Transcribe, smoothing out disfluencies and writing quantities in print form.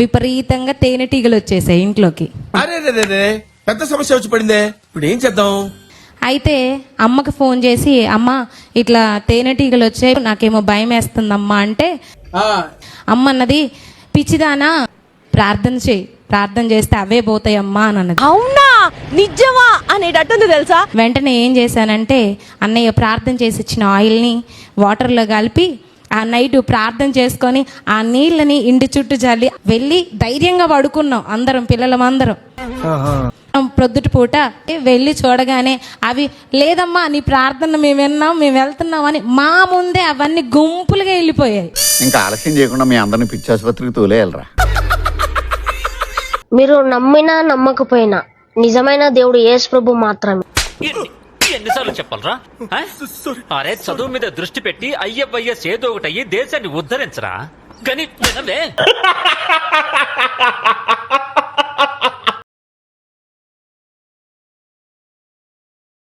విపరీతంగా తేనెటీగలు వచ్చేసాయి ఇంట్లోకి. అరే పెద్ద సమస్య వచ్చి పడిందే, ఇప్పుడు ఏం చేద్దాం? అయితే అమ్మకి ఫోన్ చేసి, అమ్మ ఇట్లా తేనెటీగలు వచ్చాయి, నాకేమో భయం వేస్తుందమ్మా అంటే అమ్మ అన్నది, పిచ్చిదానా ప్రార్థన చేయి, ప్రార్థన చేస్తే అవే పోతాయమ్మా అని అన్నది. అవునా, నిజమా అనేటట్టుంది తెలుసా. వెంటనే ఏం చేశానంటే అన్నయ్య ప్రార్థన చేసి ఇచ్చిన ఆయిల్ని వాటర్లో కలిపి ఆ నైట్ ప్రార్థన చేసుకొని ఆ నీళ్ళని ఇంటి చుట్టూ చల్లి వెళ్ళి ధైర్యంగా పడుకున్నాం అందరం, పిల్లలమందరం. ప్రొద్దుట పూట వెళ్ళి చూడగానే అవి లేదమ్మా నీ ప్రార్థన మేము విన్నాం, మేము వెళ్తున్నాం అని మా ముందే అవన్నీ గుంపులుగా వెళ్ళిపోయాయి. ఇంకా ఆలస్యం చేయకుండా మీ అందరిని పిచ్చి ఆసుపత్రికి తోలేయాలరా. మీరు నమ్మినా నమ్మకపోయినా నిజమైన దేవుడు యేసు ప్రభు మాత్రమే. ఎన్నిసార్లు చెప్పాలరా? అరే చదువు మీద దృష్టి పెట్టి అయ్యయ్యస్ ఏదో ఒకటి అయ్యి దేశాన్ని ఉద్ధరించరా. కానీ వినలే.